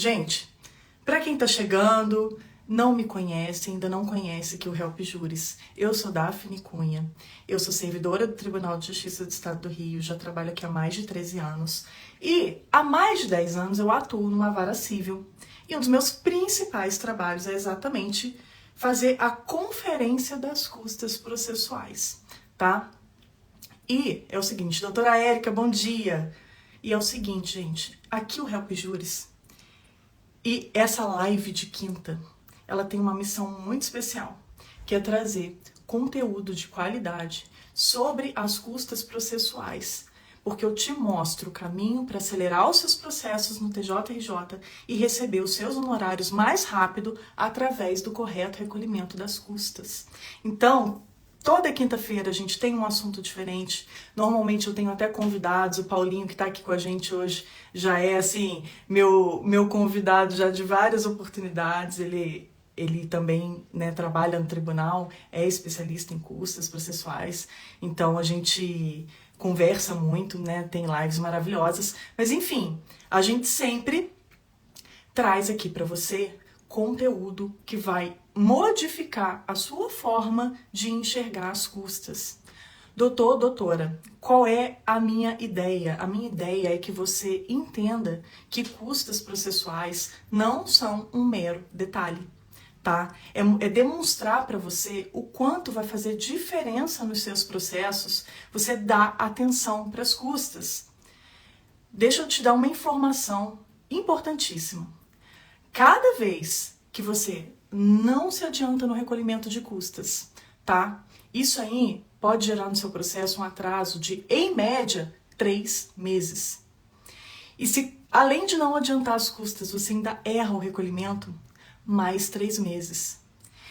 Gente, para quem tá chegando, não me conhece, ainda não conhece que o Help Juris. Eu sou Daphne Cunha, eu sou servidora do Tribunal de Justiça do Estado do Rio, já trabalho aqui há mais de 13 anos. E há mais de 10 anos eu atuo numa vara civil. E um dos meus principais trabalhos é exatamente fazer a conferência das custas processuais, tá? E é o seguinte, doutora Érica, bom dia! E é o seguinte, gente, aqui o Help Juris e essa live de quinta, ela tem uma missão muito especial, que é trazer conteúdo de qualidade sobre as custas processuais, porque eu te mostro o caminho para acelerar os seus processos no TJRJ e receber os seus honorários mais rápido através do correto recolhimento das custas. Então, toda quinta-feira a gente tem um assunto diferente. Normalmente eu tenho até convidados, o Paulinho que está aqui com a gente hoje já é assim, meu convidado já de várias oportunidades, ele também, né, trabalha no tribunal, é especialista em custas processuais, então a gente conversa muito, né, tem lives maravilhosas, mas enfim, a gente sempre traz aqui para você conteúdo que vai modificar a sua forma de enxergar as custas. Doutor, doutora, qual é a minha ideia? A minha ideia é que você entenda que custas processuais não são um mero detalhe, tá? É demonstrar para você o quanto vai fazer diferença nos seus processos você dar atenção para as custas. Deixa eu te dar uma informação importantíssima. Cada vez que você não se adianta no recolhimento de custas, tá? Isso aí pode gerar no seu processo um atraso de, em média, 3 meses. E se, além de não adiantar as custas, você ainda erra o recolhimento, mais 3 meses.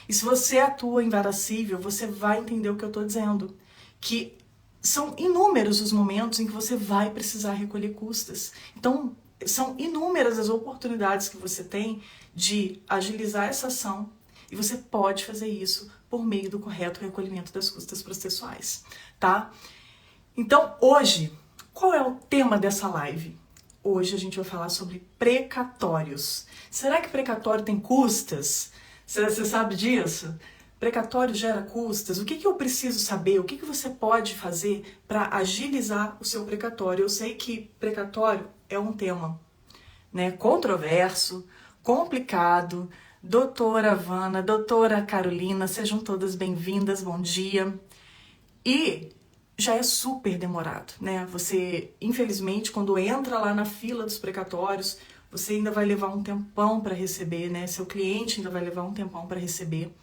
E se você atua em vara civil, você vai entender o que eu estou dizendo, que são inúmeros os momentos em que você vai precisar recolher custas. Então, são inúmeras as oportunidades que você tem de agilizar essa ação e você pode fazer isso por meio do correto recolhimento das custas processuais, tá? Então, hoje, qual é o tema dessa live? Hoje a gente vai falar sobre precatórios. Será que precatório tem custas? Você sabe disso? Precatório gera custas? O que eu preciso saber? O que você pode fazer para agilizar o seu precatório? Eu sei que precatório é um tema, né, controverso, complicado. Doutora Vana, doutora Carolina, sejam todas bem-vindas, bom dia. E já é super demorado, né? Você, infelizmente, quando entra lá na fila dos precatórios, você ainda vai levar um tempão para receber, né? Seu cliente ainda vai levar um tempão para receber.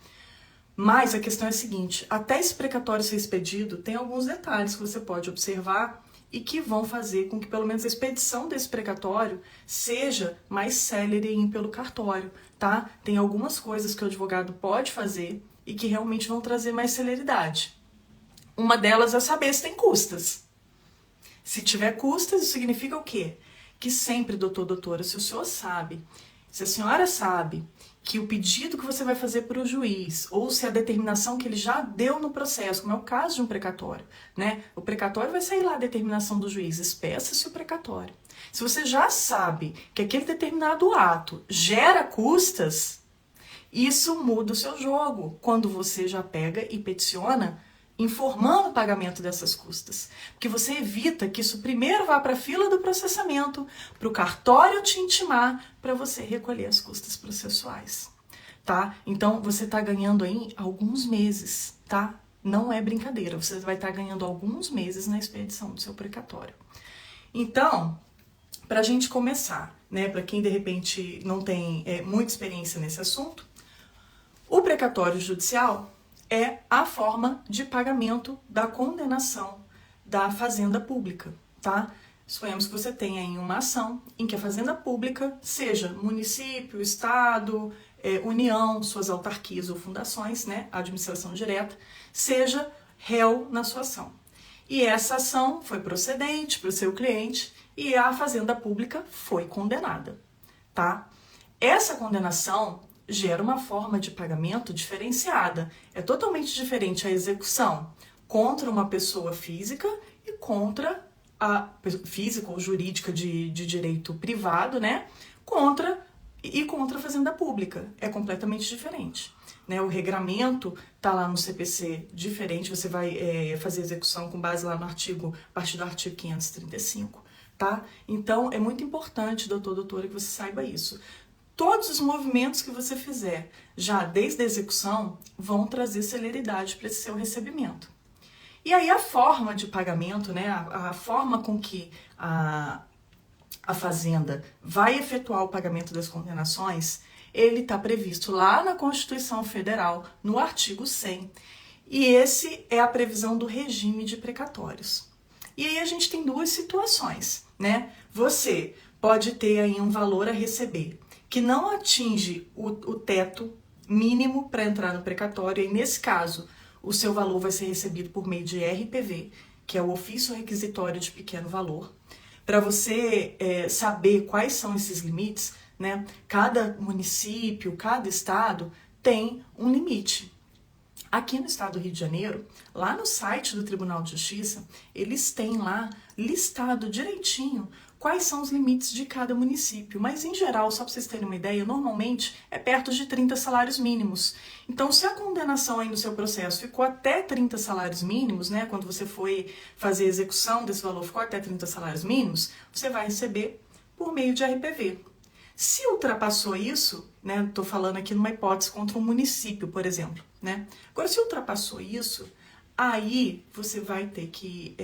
Mas a questão é a seguinte, até esse precatório ser expedido, tem alguns detalhes que você pode observar e que vão fazer com que pelo menos a expedição desse precatório seja mais célere pelo cartório, tá? Tem algumas coisas que o advogado pode fazer e que realmente vão trazer mais celeridade. Uma delas é saber se tem custas. Se tiver custas, isso significa o quê? Que sempre, doutor, doutora, se o senhor sabe, se a senhora sabe que o pedido que você vai fazer para o juiz, ou se a determinação que ele já deu no processo, como é o caso de um precatório, né? O precatório vai sair lá a determinação do juiz, espeça-se o precatório. Se você já sabe que aquele determinado ato gera custas, isso muda o seu jogo quando você já pega e peticiona informando o pagamento dessas custas. Porque você evita que isso primeiro vá para a fila do processamento, para o cartório te intimar para você recolher as custas processuais, tá? Então, você está ganhando aí alguns meses, tá? Não é brincadeira, você vai estar ganhando alguns meses na expedição do seu precatório. Então, para a gente começar, né, para quem de repente não tem muita experiência nesse assunto, o precatório judicial é a forma de pagamento da condenação da fazenda pública, tá? Suponhamos que você tenha aí uma ação em que a fazenda pública, seja município, estado, união, suas autarquias ou fundações, né, administração direta, seja réu na sua ação. E essa ação foi procedente para o seu cliente e a fazenda pública foi condenada, tá? Essa condenação gera uma forma de pagamento diferenciada. É totalmente diferente a execução contra uma pessoa física e contra a física ou jurídica de direito privado, né? Contra E contra a fazenda pública é completamente diferente. Né? O regramento está lá no CPC diferente, você vai fazer execução com base lá no artigo, a partir do artigo 535, tá? Então, é muito importante, doutora, que você saiba isso. Todos os movimentos que você fizer, já desde a execução, vão trazer celeridade para esse seu recebimento. E aí a forma de pagamento, né, a forma com que a fazenda vai efetuar o pagamento das condenações, ele está previsto lá na Constituição Federal, no artigo 100. E esse é a previsão do regime de precatórios. E aí a gente tem duas situações, né? Você pode ter aí um valor a receber que não atinge o teto mínimo para entrar no precatório, e nesse caso, o seu valor vai ser recebido por meio de RPV, que é o Ofício Requisitório de Pequeno Valor. Para você saber quais são esses limites, né? Cada município, cada estado tem um limite. Aqui no estado do Rio de Janeiro, lá no site do Tribunal de Justiça, eles têm lá listado direitinho quais são os limites de cada município. Mas, em geral, só para vocês terem uma ideia, normalmente é perto de 30 salários mínimos. Então, se a condenação aí no seu processo ficou até 30 salários mínimos, né, quando você foi fazer a execução desse valor, ficou até 30 salários mínimos, você vai receber por meio de RPV. Se ultrapassou isso, né, estou falando aqui numa hipótese contra um município, por exemplo, né? Agora, se ultrapassou isso, aí você vai ter que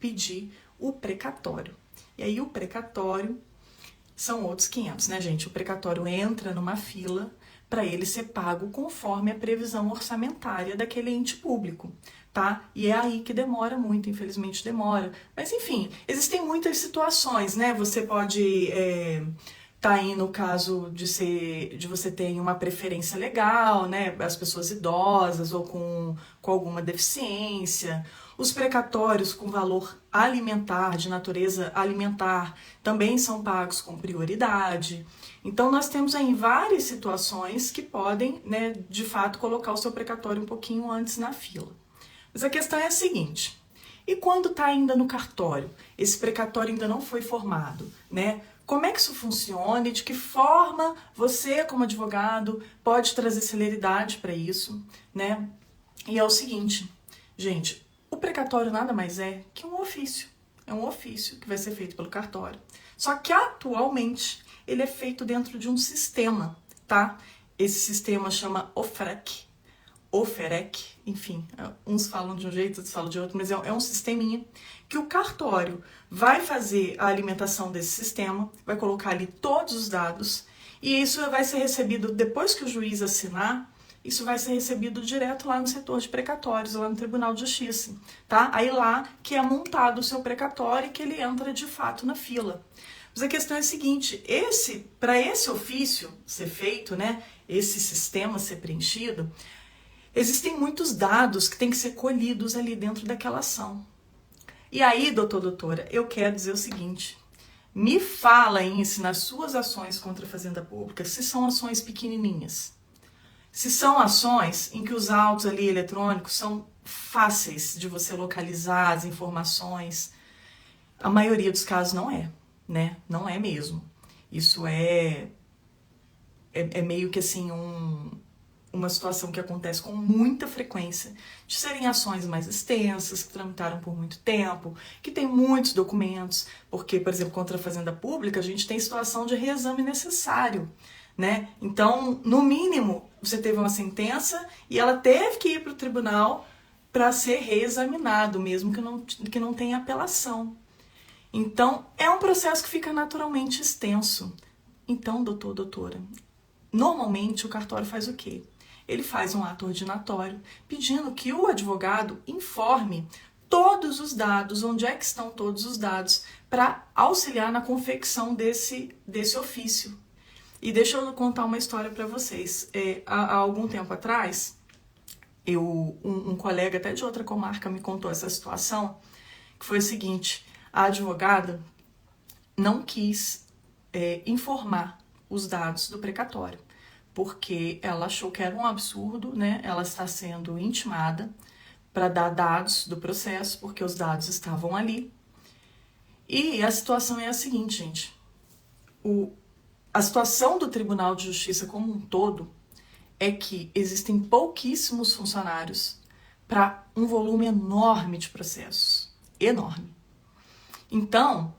pedir o precatório. E aí o precatório são outros 500, né, gente? O precatório entra numa fila para ele ser pago conforme a previsão orçamentária daquele ente público, tá? E é aí que demora muito, infelizmente demora. Mas, enfim, existem muitas situações, né? Você pode tá aí no caso de você ter uma preferência legal, né? As pessoas idosas ou com alguma deficiência. Os precatórios com valor alimentar, de natureza alimentar, também são pagos com prioridade. Então, nós temos aí várias situações que podem, né, de fato, colocar o seu precatório um pouquinho antes na fila. Mas a questão é a seguinte: e quando está ainda no cartório? Esse precatório ainda não foi formado, né? Como é que isso funciona e de que forma você, como advogado, pode trazer celeridade para isso, né? E é o seguinte, gente, o precatório nada mais é que um ofício. É um ofício que vai ser feito pelo cartório. Só que atualmente ele é feito dentro de um sistema, tá? Esse sistema chama OFEREC, enfim, uns falam de um jeito, outros falam de outro, mas é um sisteminha que o cartório vai fazer a alimentação desse sistema, vai colocar ali todos os dados, e isso vai ser recebido, depois que o juiz assinar, isso vai ser recebido direto lá no setor de precatórios, lá no Tribunal de Justiça, tá? Aí lá que é montado o seu precatório e que ele entra de fato na fila. Mas a questão é a seguinte, para esse ofício ser feito, né, esse sistema ser preenchido, existem muitos dados que têm que ser colhidos ali dentro daquela ação. E aí, doutora, eu quero dizer o seguinte, me fala aí se nas suas ações contra a fazenda pública, se são ações pequenininhas, se são ações em que os autos ali eletrônicos são fáceis de você localizar as informações, a maioria dos casos não é, né? Não é mesmo. Isso é meio que assim uma situação que acontece com muita frequência, de serem ações mais extensas, que tramitaram por muito tempo, que tem muitos documentos, porque, por exemplo, contra a fazenda pública, a gente tem situação de reexame necessário, né? Então, no mínimo, você teve uma sentença e ela teve que ir para o tribunal para ser reexaminado, mesmo que não tenha apelação. Então, é um processo que fica naturalmente extenso. Então, doutora, normalmente o cartório faz o quê? Ele faz um ato ordinatório pedindo que o advogado informe todos os dados, onde é que estão todos os dados, para auxiliar na confecção desse ofício. E deixa eu contar uma história para vocês. Há algum tempo atrás, um colega até de outra comarca me contou essa situação, que foi o seguinte, a advogada não quis informar os dados do precatório, porque ela achou que era um absurdo, né? Ela está sendo intimada para dar dados do processo, porque os dados estavam ali. E a situação é a seguinte, gente. A situação do Tribunal de Justiça como um todo é que existem pouquíssimos funcionários para um volume enorme de processos. Enorme. Então,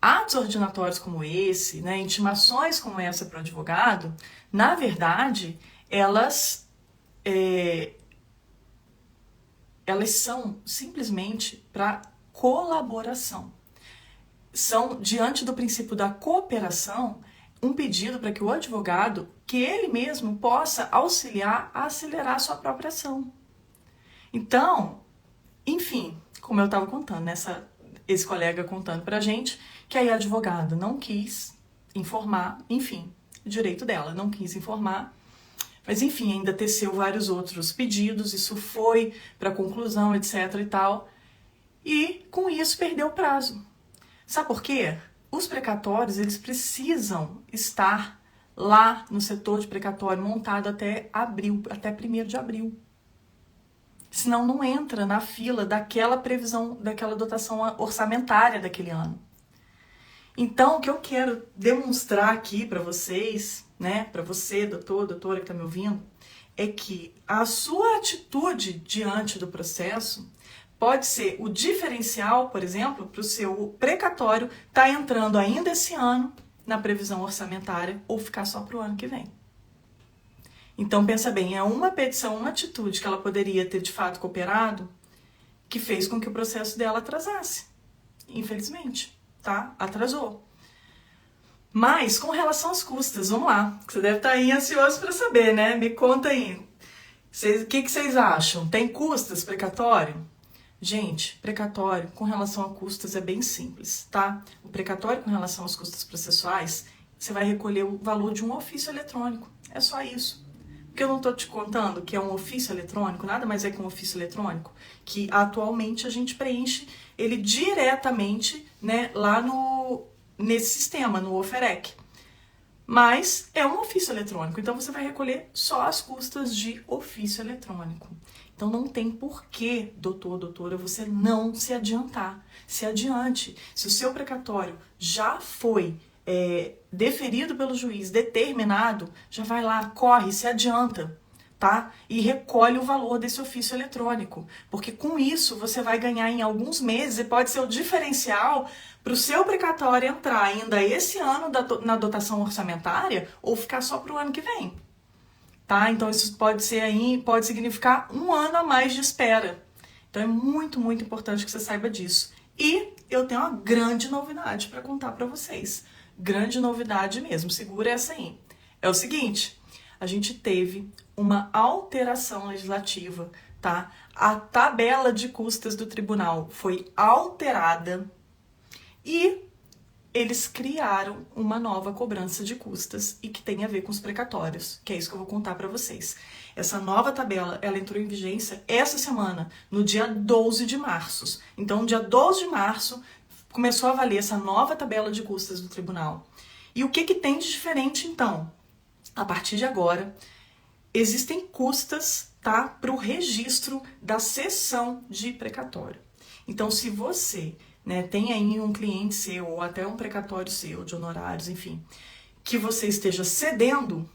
atos ordinatórios como esse, né, intimações como essa para o advogado, na verdade, elas são simplesmente para colaboração. São, diante do princípio da cooperação, um pedido para que o advogado, que ele mesmo possa auxiliar a acelerar a sua própria ação. Então, enfim, como eu estava contando, esse colega contando pra gente, que aí a advogada não quis informar, enfim, direito dela, não quis informar, mas enfim, ainda teceu vários outros pedidos, isso foi para conclusão, etc e tal, e com isso perdeu o prazo. Sabe por quê? Os precatórios, eles precisam estar lá no setor de precatório montado até abril, até 1º de abril. Senão não entra na fila daquela previsão, daquela dotação orçamentária daquele ano. Então, o que eu quero demonstrar aqui para vocês, né, para você, doutora que está me ouvindo, é que a sua atitude diante do processo pode ser o diferencial, por exemplo, para o seu precatório estar entrando ainda esse ano na previsão orçamentária ou ficar só para o ano que vem. Então, pensa bem, é uma petição, uma atitude que ela poderia ter de fato cooperado que fez com que o processo dela atrasasse. Infelizmente, tá? Atrasou. Mas, com relação às custas, vamos lá. Você deve estar aí ansioso para saber, né? Me conta aí. O que vocês acham? Tem custas precatório? Gente, precatório com relação a custas é bem simples, tá? O precatório com relação às custas processuais, você vai recolher o valor de um ofício eletrônico. É só isso. Porque eu não estou te contando que é um ofício eletrônico, nada mais é que um ofício eletrônico, que atualmente a gente preenche ele diretamente, né, lá nesse sistema, no Oferec. Mas é um ofício eletrônico, então você vai recolher só as custas de ofício eletrônico. Então não tem porquê, doutora, você não se adiantar. Se adiante. Se o seu precatório já foi deferido pelo juiz, determinado, já vai lá, corre, se adianta, tá? E recolhe o valor desse ofício eletrônico. Porque com isso você vai ganhar em alguns meses e pode ser o diferencial para o seu precatório entrar ainda esse ano na dotação orçamentária ou ficar só para o ano que vem. Tá? Então isso pode significar um ano a mais de espera. Então é muito, muito importante que você saiba disso. E eu tenho uma grande novidade para contar para vocês. Grande novidade mesmo, segura essa aí. É o seguinte, a gente teve uma alteração legislativa, tá? A tabela de custas do tribunal foi alterada e eles criaram uma nova cobrança de custas e que tem a ver com os precatórios, que é isso que eu vou contar para vocês. Essa nova tabela, ela entrou em vigência essa semana, no dia 12 de março. Então, no dia 12 de março, começou a valer essa nova tabela de custas do tribunal. E o que tem de diferente, então? A partir de agora, existem custas, tá, para o registro da sessão de precatório. Então, se você, né, tem aí um cliente seu ou até um precatório seu de honorários, enfim, que você esteja cedendo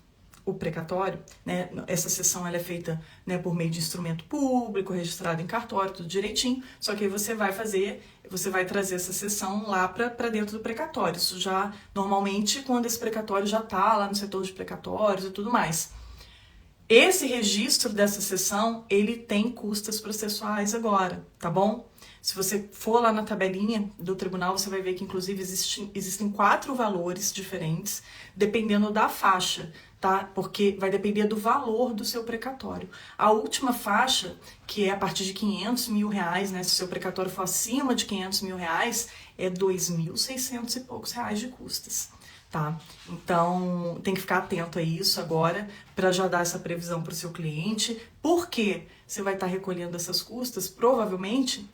o precatório, né, essa sessão ela é feita, né, por meio de instrumento público, registrado em cartório, tudo direitinho, só que aí você vai trazer essa sessão lá para dentro do precatório. Isso já, normalmente, quando esse precatório já está lá no setor de precatórios e tudo mais. Esse registro dessa sessão, ele tem custas processuais agora, tá bom? Se você for lá na tabelinha do tribunal, você vai ver que, inclusive, existem 4 valores diferentes, dependendo da faixa, tá? Porque vai depender do valor do seu precatório. A última faixa, que é a partir de R$500 mil, né? Se o seu precatório for acima de R$500 mil, é R$2.600 e poucos de custas, tá? Então, tem que ficar atento a isso agora, para já dar essa previsão para o seu cliente, porque você vai estar recolhendo essas custas, provavelmente,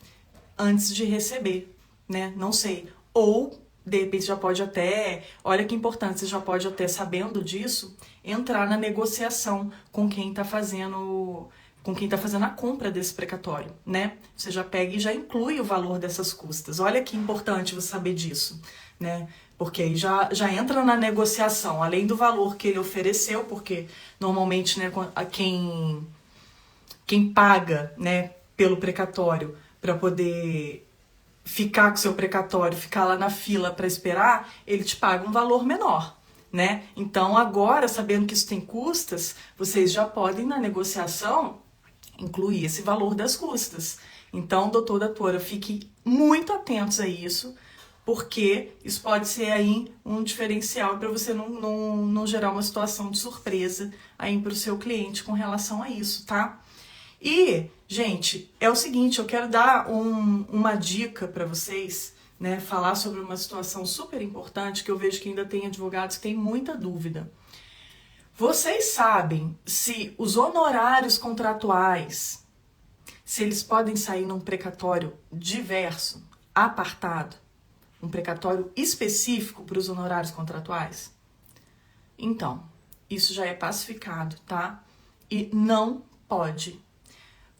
antes de receber, né? Não sei. Ou, de repente, já pode até... Olha que importante, você já pode até, sabendo disso, entrar na negociação com quem está fazendo a compra desse precatório, né? Você já pega e já inclui o valor dessas custas. Olha que importante você saber disso. né? Porque aí já entra na negociação, além do valor que ele ofereceu, porque normalmente, né, quem paga, né, pelo precatório para poder ficar com seu precatório, ficar lá na fila para esperar, ele te paga um valor menor, né? Então agora, sabendo que isso tem custas, vocês já podem na negociação incluir esse valor das custas. Então, doutor, doutora, fiquem muito atentos a isso, porque isso pode ser aí um diferencial para você não gerar uma situação de surpresa aí para o seu cliente com relação a isso, tá? E, gente, é o seguinte, eu quero dar uma dica para vocês, né, falar sobre uma situação super importante que eu vejo que ainda tem advogados que têm muita dúvida. Vocês sabem se os honorários contratuais, se eles podem sair num precatório diverso, apartado, um precatório específico para os honorários contratuais? Então, isso já é pacificado, tá? E não pode.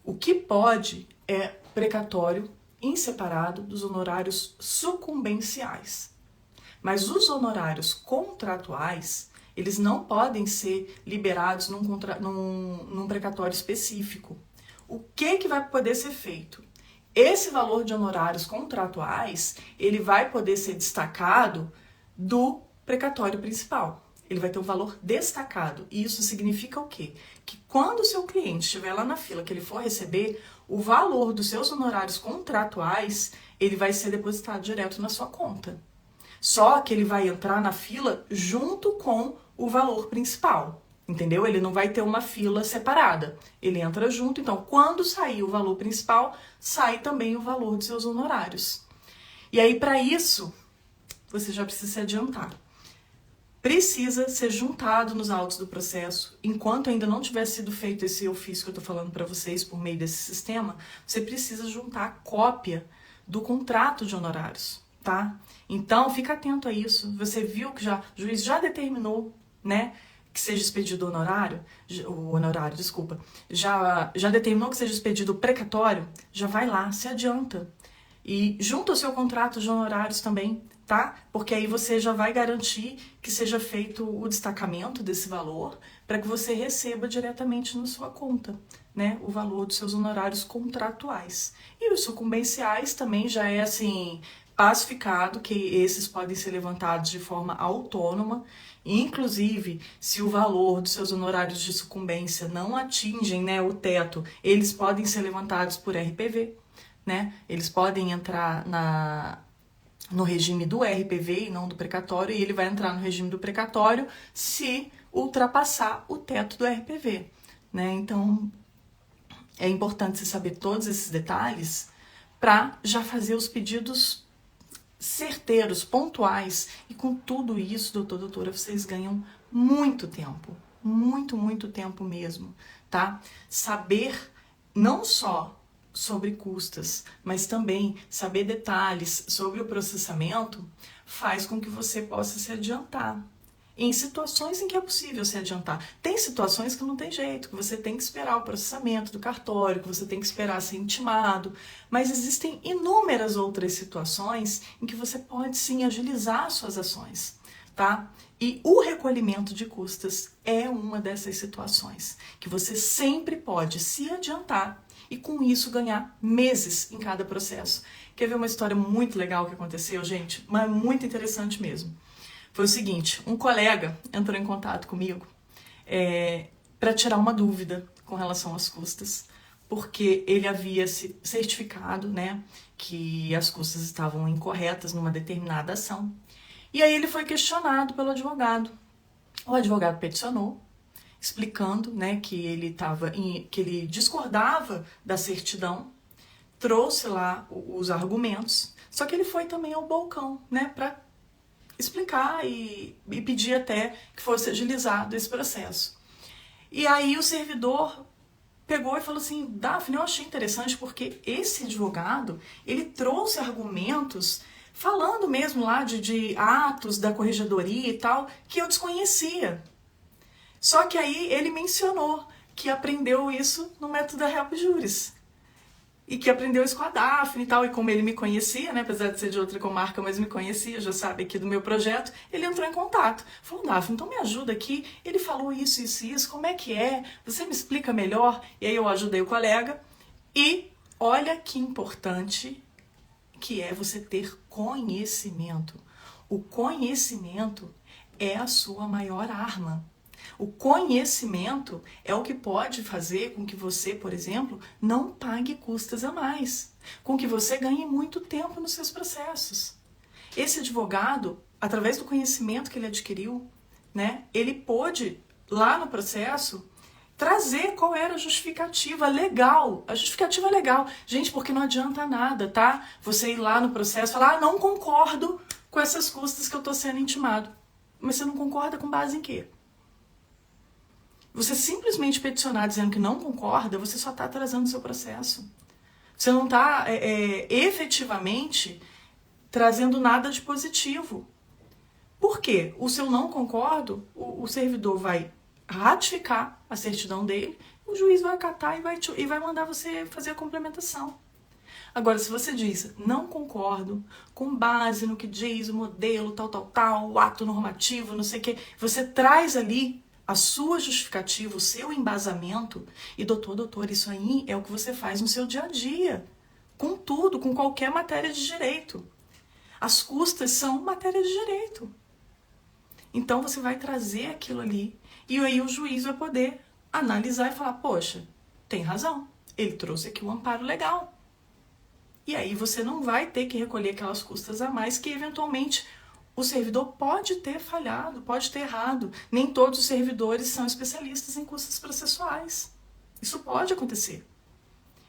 O que pode é precatório em separado dos honorários sucumbenciais. Mas os honorários contratuais, eles não podem ser liberados num precatório específico. O que vai poder ser feito? Esse valor de honorários contratuais, ele vai poder ser destacado do precatório principal. Ele vai ter um valor destacado. E isso significa o quê? Que quando o seu cliente estiver lá na fila, que ele for receber, o valor dos seus honorários contratuais, ele vai ser depositado direto na sua conta. Só que ele vai entrar na fila junto com o valor principal. Entendeu? Ele não vai ter uma fila separada. Ele entra junto. Então, quando sair o valor principal, sai também o valor dos seus honorários. E aí, para isso, você já precisa se adiantar. Precisa ser juntado nos autos do processo. Enquanto ainda não tiver sido feito esse ofício que eu estou falando para vocês por meio desse sistema, você precisa juntar a cópia do contrato de honorários, tá? Então, fica atento a isso. Você viu que o juiz já determinou, né, que seja expedido já determinou que seja expedido o precatório, já vai lá, se adianta. E junta o seu contrato de honorários também, tá? Porque aí você já vai garantir que seja feito o destacamento desse valor para que você receba diretamente na sua conta, né, o valor dos seus honorários contratuais. E os sucumbenciais também já é assim pacificado que esses podem ser levantados de forma autônoma. Inclusive, se o valor dos seus honorários de sucumbência não atingem, né, o teto, eles podem ser levantados por RPV, né? Eles podem entrar no regime do RPV e não do precatório, e ele vai entrar no regime do precatório se ultrapassar o teto do RPV, né? Então, é importante você saber todos esses detalhes para já fazer os pedidos certeiros, pontuais, e com tudo isso, doutor, doutora, vocês ganham muito tempo, muito tempo mesmo, tá? Saber não só sobre custas, mas também saber detalhes sobre o processamento faz com que você possa se adiantar em situações em que é possível se adiantar. Tem situações que não tem jeito, que você tem que esperar o processamento do cartório, que você tem que esperar ser intimado, mas existem inúmeras outras situações em que você pode sim agilizar suas ações, tá? E o recolhimento de custas é uma dessas situações, que você sempre pode se adiantar e com isso ganhar meses em cada processo. Quer ver uma história muito legal que aconteceu, gente? Mas muito interessante mesmo. Foi o seguinte, um colega entrou em contato comigo para tirar uma dúvida com relação às custas, porque ele havia se certificado, né, que as custas estavam incorretas numa determinada ação. E aí ele foi questionado pelo advogado. O advogado peticionou, explicando, né, que ele discordava da certidão, trouxe lá os argumentos, só que ele foi também ao balcão, né, para explicar e pedir até que fosse agilizado esse processo. E aí o servidor pegou e falou assim, Daphne, eu achei interessante porque esse advogado, ele trouxe argumentos falando mesmo lá de atos da corregedoria e tal, que eu desconhecia. Só que aí ele mencionou que aprendeu isso no método da Help Juris. e que aprendeu isso com a Daphne e tal, e como ele me conhecia, né, apesar de ser de outra comarca, mas me conhecia, já sabe aqui do meu projeto, ele entrou em contato. Falou, Daphne, então me ajuda aqui, ele falou isso, isso, isso, como é que é? Você me explica melhor? E aí eu ajudei o colega, e olha que importante que é você ter conhecimento. O conhecimento é a sua maior arma. O conhecimento é o que pode fazer com que você, por exemplo, não pague custas a mais, com que você ganhe muito tempo nos seus processos. Esse advogado, através do conhecimento que ele adquiriu, né, ele pôde, lá no processo, trazer qual era a justificativa legal. A justificativa legal. Gente, porque não adianta nada, tá? Você ir lá no processo e falar, não concordo com essas custas que eu estou sendo intimado. Mas você não concorda com base em quê? Você simplesmente peticionar dizendo que não concorda, você só está atrasando o seu processo. Você não está efetivamente trazendo nada de positivo. Por quê? O seu não concordo, o servidor vai ratificar a certidão dele, o juiz vai acatar e vai mandar você fazer a complementação. Agora, se você diz, não concordo, com base no que diz o modelo, tal, o ato normativo, não sei o quê, você traz ali a sua justificativa, o seu embasamento, e doutor, isso aí é o que você faz no seu dia a dia, com tudo, com qualquer matéria de direito. As custas são matéria de direito. Então você vai trazer aquilo ali, e aí o juiz vai poder analisar e falar, poxa, tem razão, ele trouxe aqui um amparo legal. E aí você não vai ter que recolher aquelas custas a mais que eventualmente o servidor pode ter falhado, pode ter errado. Nem todos os servidores são especialistas em custas processuais. Isso pode acontecer.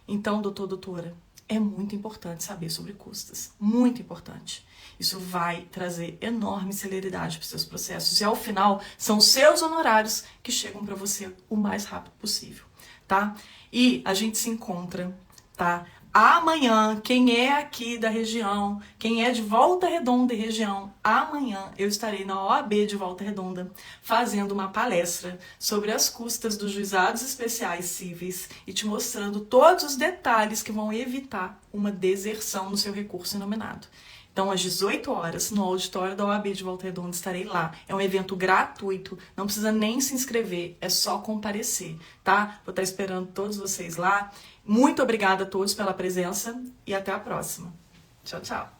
Então, doutora, é muito importante saber sobre custas. Muito importante. Isso vai trazer enorme celeridade para os seus processos. E ao final, são seus honorários que chegam para você o mais rápido possível, tá? E a gente se encontra, tá? Amanhã, quem é aqui da região, quem é de Volta Redonda e região, amanhã eu estarei na OAB de Volta Redonda fazendo uma palestra sobre as custas dos juizados especiais cíveis e te mostrando todos os detalhes que vão evitar uma deserção no seu recurso inominado. Então, às 18 horas, no auditório da OAB de Volta Redonda, estarei lá. É um evento gratuito, não precisa nem se inscrever, é só comparecer, tá? Vou estar esperando todos vocês lá. Muito obrigada a todos pela presença e até a próxima. Tchau, tchau.